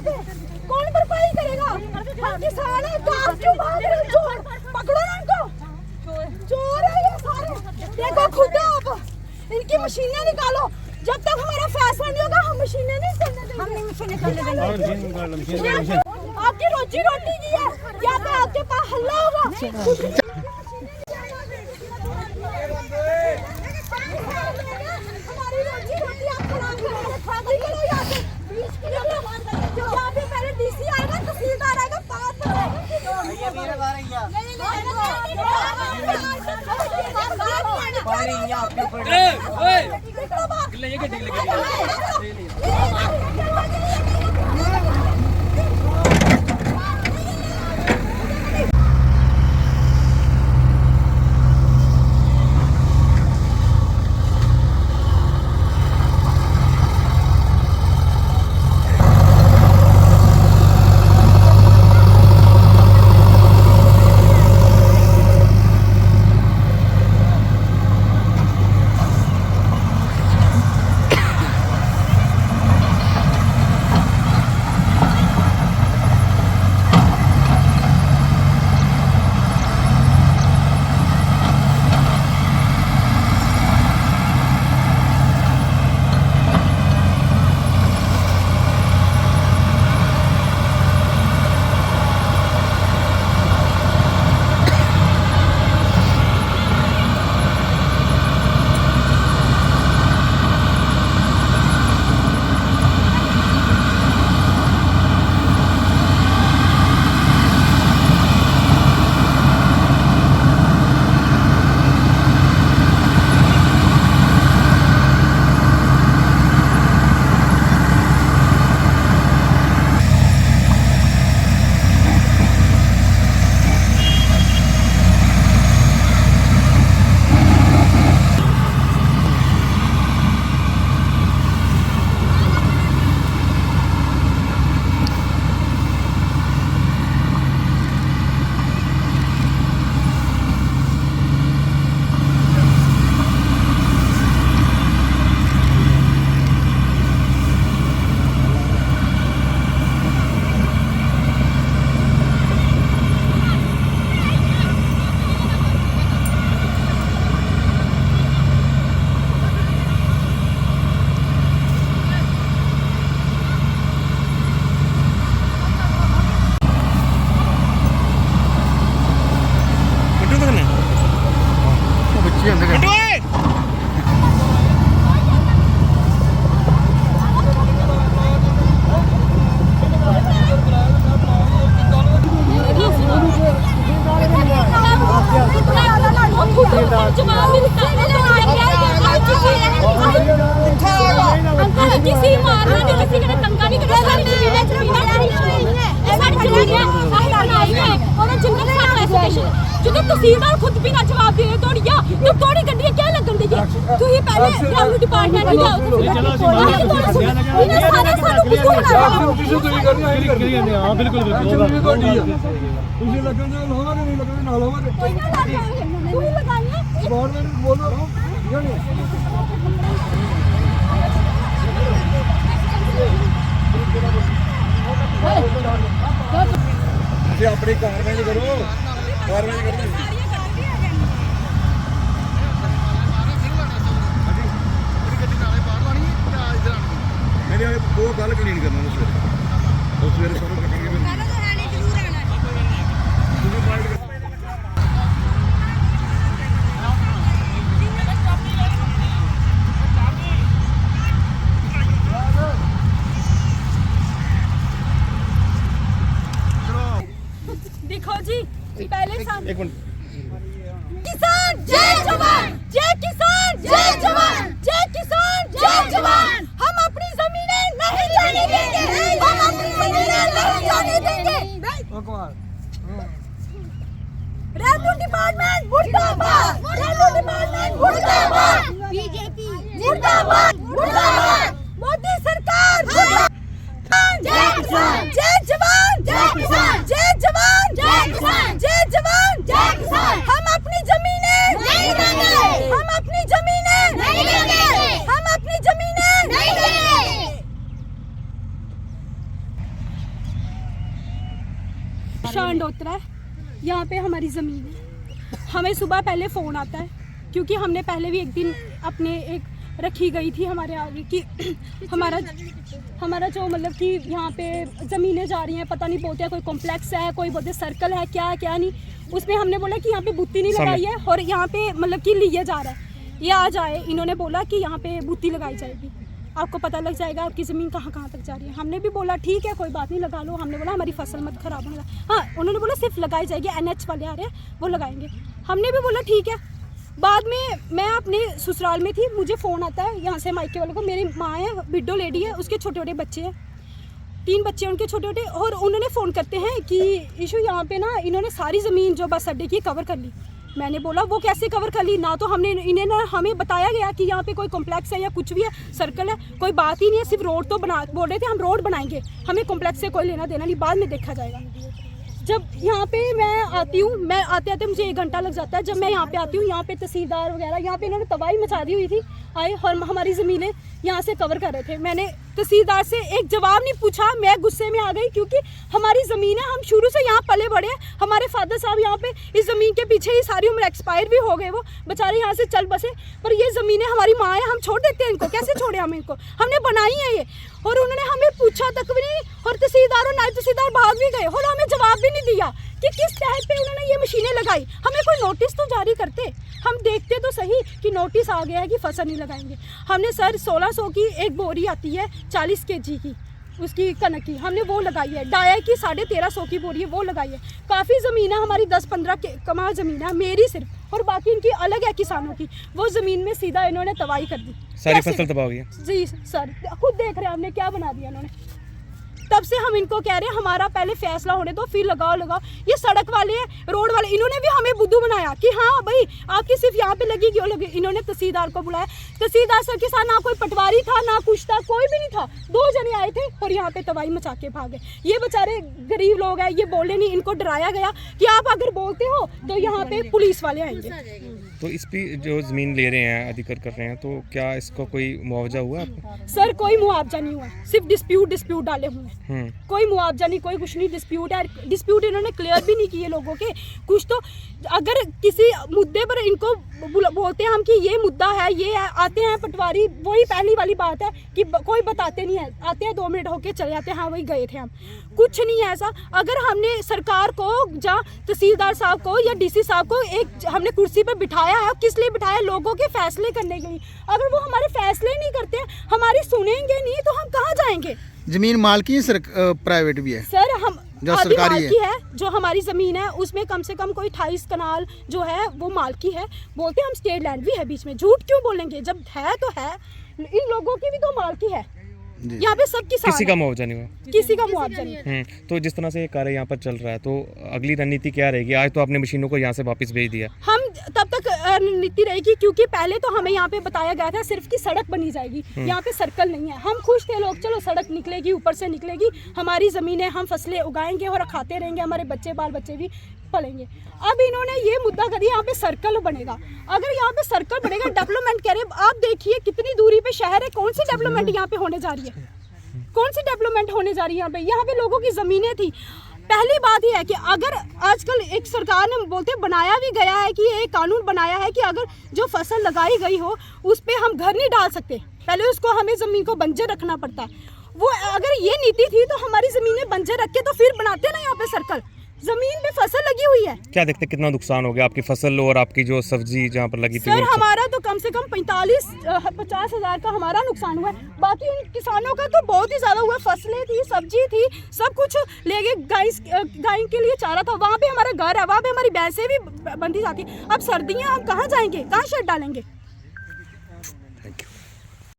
पे? कौन भरपाई करेगा? हम किसान हैं, तो आप क्यों भाग रहे हो? चोर पकड़ो ना इनको, चोर है ये सारे। देखो खुद आप, इनकी मशीनें निकालो। जब तक हमारा फैसला नहीं होगा हम मशीनें नहीं चलने देंगे। हम नहीं मशीनें चलने देंगे। आपकी रोजी रोटी की है या तो आपके पास हल्ला होगा। किसी मारना नहीं, किसी का दंगा नहीं करना। सारी जमीनें ਜਦੋਂ ਤਹਿਸੀਲਦਾਰ ਖੁਦ ਵੀ ਨਾ ਜਵਾਬ ਦੇ ਤੋੜੀਆ ਤੇ ਤੋੜੀ ਗੱਡੀਆਂ ਕਿਆ ਲੱਗਣ ਦੀ ਹੈ। ਤੁਸੀਂ ਪਹਿਲੇ ਗਰਾਊਂਡ ਡਿਪਾਰਟਮੈਂਟ ਨੂੰ ਜਾਓ। ਇਹਨਾਂ ਸਾਰੇ ਸਾਨੂੰ ਕਿਉਂ ਬਣਾਇਆ? ਤੁਸੀਂ ਕਰੀ ਜਾਂਦੇ ਆ। ਬਿਲਕੁਲ ਬਿਲਕੁਲ ਤੁਸੀਂ ਲੱਗਣ ਦੇ ਲਾਵਾਂਗੇ, ਨਹੀਂ ਲੱਗਣ ਦੇ ਨਾ ਲਾਵਾਂਗੇ। ਤੁਸੀਂ ਲਗਾਈਆਂ ਗਵਰਨਮੈਂਟ ਬੋਲੋ ਤੁਸੀਂ ਆਪਣੀ ਕਾਰਵਾਈ ਕਰੋ, ਕਾਰਵਾਈ ਕਰੋ। मेरे वो गल क्लीन करना सवेरे सारों कटेंगे। देखो जी पहले एक मिनट। किसान जय जवान, जय किसान जय जवान, जय किसान जय जवान। हम अपनी जमीनें नहीं जाने देंगे, हम अपनी जमीनें नहीं जाने देंगे। रेवन्यू डिपार्टमेंट मुर्दाबाद, रेवन्यू डिपार्टमेंट मुर्दाबाद, बीजेपी मुर्दाबाद, मुर्दाबाद, मोदी सरकार मुर्दाबाद। जय किसान जय जवान, जय किसान जय जवान, जय किसान जय जवान, जय किसान। हम अपनी जमीनें नहीं देंगे, हम अपनी जमीनें नहीं देंगे, हम अपनी जमीनें नहीं देंगे। शांडोत्रा है, यहाँ पे हमारी ज़मीन है। हमें सुबह पहले फ़ोन आता है, क्योंकि हमने पहले भी एक दिन अपने एक रखी गई थी हमारे आगे कि हमारा जो मतलब कि यहाँ पे ज़मीनें जा रही हैं, पता नहीं बोलते हैं कोई कॉम्प्लेक्स है, कोई बोलते सर्कल है, क्या नहीं। उसमें हमने बोला कि यहाँ पे बुत्ती नहीं लगाई है और यहाँ पे मतलब कि लिया जा रहा है। ये आ जाए, इन्होंने बोला कि यहाँ पे बुत्ती लगाई जाएगी, आपको पता लग जाएगा आपकी ज़मीन कहाँ तक जा रही है। हमने भी बोला ठीक है कोई बात नहीं, लगा लो। हमने बोला हमारी फसल मत ख़राब होगा। हाँ, उन्होंने बोला सिर्फ लगाई जाएगी, NH वाले आ रहे हैं वो लगाएंगे। हमने भी बोला ठीक है। बाद में मैं अपने ससुराल में थी, मुझे फ़ोन आता है यहाँ से मायके वालों को, मेरी माँ है, विडो लेडी है, उसके छोटे छोटे बच्चे हैं, 3 बच्चे उनके छोटे छोटे, और उन्होंने फ़ोन करते हैं कि इशू यहाँ पे ना इन्होंने सारी ज़मीन जो बस अड्डे की कवर कर ली। मैंने बोला वो कैसे कवर कर ली, ना तो इन्हें ना हमें बताया गया कि यहाँ पे कोई कॉम्प्लेक्स है या कुछ भी है, सर्कल है, कोई बात ही नहीं है। सिर्फ रोड तो बोल रहे थे हम रोड बनाएंगे, हमें कॉम्प्लेक्स से कोई लेना देना नहीं, बाद में देखा जाएगा। जब यहाँ पे मैं आती हूँ, मैं आते मुझे 1 घंटा लग जाता है। जब मैं यहाँ पे आती हूँ, यहाँ पे तहसीलदार वगैरह यहाँ पे इन्होंने तबाही मचा दी हुई थी, आए और हमारी ज़मीनें यहाँ से कवर कर रहे थे। मैंने तहसीलदार से एक जवाब नहीं पूछा, मैं गुस्से में आ गई, क्योंकि हमारी ज़मीन है, हम शुरू से यहाँ पले बड़े हैं। हमारे फादर साहब यहाँ पे इस ज़मीन के पीछे ही सारी उम्र एक्सपायर भी हो गए, वो बेचारे यहाँ से चल बसे। पर ये ज़मीनें हमारी माँ है, हम छोड़ देते हैं इनको, कैसे छोड़े हम इनको, हमने बनाई है ये। और उन्होंने हमें पूछा तक भी नहीं, और तहसीलदार और नायब तहसीलदार भाग भी गए और हमें जवाब भी नहीं दिया कि किस तहत पे उन्होंने ये मशीनें लगाई। हमें कोई नोटिस तो जारी करते, हम देखते तो सही कि नोटिस आ गया है कि फसल नहीं लगाएंगे। हमने सर 1600 की एक बोरी आती है 40 kg की, उसकी कनक की, हमने वो लगाई है। डाया की 1350 की बोरी है, वो लगाई है। काफ़ी ज़मीन है हमारी, 10-15 कमा ज़मीन है मेरी सिर्फ, और बाकी इनकी अलग है किसानों की। वो ज़मीन में सीधा इन्होंने तबाही कर दी, सारी फसल तबाह हो गई है। जी सर, खुद देख रहे हैं हमने क्या बना दिया इन्होंने। तब से हम इनको कह रहे हैं हमारा पहले फैसला होने दो, फिर लगाओ। ये सड़क वाले हैं, रोड वाले, इन्होंने भी हमें बुद्धू बनाया कि हाँ भाई आपकी सिर्फ यहाँ पे लगेगी वो लगी। इन्होंने तहसीलदार को बुलाया, तहसीलदार सर के साथ ना कोई पटवारी था ना कुछ था, कोई भी नहीं था। 2 जने आए थे और यहाँ पे तबाही मचा के भागे। ये बेचारे गरीब लोग हैं, ये बोले नहीं, इनको डराया गया कि आप अगर बोलते हो तो यहाँ पे पुलिस वाले आएंगे। तो इस पे जो ज़मीन ले रहे हैं, अधिकार कर रहे हैं, तो क्या इसका कोई मुआवजा हुआ आपको? सर कोई मुआवजा नहीं हुआ, सिर्फ डिस्प्यूट डाले हुए हैं। कोई मुआवजा नहीं, कोई कुछ नहीं। डिस्प्यूट इन्होंने क्लियर भी नहीं किए लोगों के कुछ। तो अगर किसी मुद्दे पर इनको बोलते हैं हम कि ये मुद्दा है, ये है, आते हैं पटवारी, वही पहली वाली बात है कि कोई बताते नहीं है, आते हैं 2 मिनट होके चले जाते हैं, हाँ वही गए थे हम। कुछ नहीं है ऐसा। अगर हमने सरकार को या तहसीलदार साहब को या DC साहब को एक हमने कुर्सी पर बिठाया है, किस लिए बिठाया? लोगों के फैसले करने के लिए। अगर वो हमारे फैसले नहीं करते, हमारी सुनेंगे नहीं, तो हम कहाँ जाएंगे? जमीन मालकी है, प्राइवेट भी है सर, हम जो सरकारी है, जो हमारी ज़मीन है उसमें कम से कम कोई 28 कनाल जो है वो मालकी है। बोलते हैं हम स्टेट लैंड भी है बीच में, झूठ क्यों बोलेंगे? जब है तो है, इन लोगों की भी तो मालकी है। यहाँ पे सब किसान, किसी का मुआवजा नहीं हुआ, किसी का मुआवजा नहीं। तो जिस तरह से ये कार्य यहाँ पर चल रहा है, तो अगली रणनीति क्या रहेगी? आज तो आपने मशीनों को यहाँ से वापस भेज दिया, हम तब तक रणनीति रहेगी, क्योंकि पहले तो हमें यहाँ पे बताया गया था सिर्फ की सड़क बनी जाएगी, यहाँ पे सर्कल नहीं है। हम खुश थे लोग, चलो सड़क निकलेगी, ऊपर से निकलेगी, हमारी ज़मीनें, हम फसलें उगाएंगे और खाते रहेंगे, हमारे बच्चे बाल बच्चे भी पलेंगे। अब इन्होंने ये मुद्दा कर दिया यहाँ पे सर्कल बनेगा। अगर यहाँ पे सर्कल बनेगा, डेवलपमेंट कह रहे, आप देखिए कितनी दूरी पे शहर है, कौन सी डेवलपमेंट यहाँ पे होने जा रही है? कौन सी डेवलपमेंट होने जा रही है? यहाँ पे लोगों की ज़मीनें थी। पहली बात ही है कि अगर आजकल एक सरकार ने बोलते बनाया भी गया है कि एक कानून बनाया है कि अगर जो फसल लगाई गई हो उस पर हम घर नहीं डाल सकते, पहले उसको हमें ज़मीन को बंजर रखना पड़ता है। वो अगर ये नीति थी तो हमारी ज़मीनें बंजर रख के तो फिर बनाते ना यहाँ पे सर्कल, ज़मीन में फसल लगी हुई है। क्या देखते कितना नुकसान हो गया आपकी फसल और आपकी जो सब्जी जहाँ पर लगी थी? सर हमारा तो कम से कम 45-50 हज़ार का हमारा नुकसान हुआ है। बाकी उन किसानों का तो बहुत ही ज़्यादा हुआ। फसलें थी, सब्जी थी, सब कुछ ले गए। गाय के लिए चारा था, वहाँ पे हमारा घर है, वहाँ पे हमारी भैंसें भी बंधी जाती। अब सर्दियाँ, हम कहाँ जाएंगे, कहाँ शेड डालेंगे?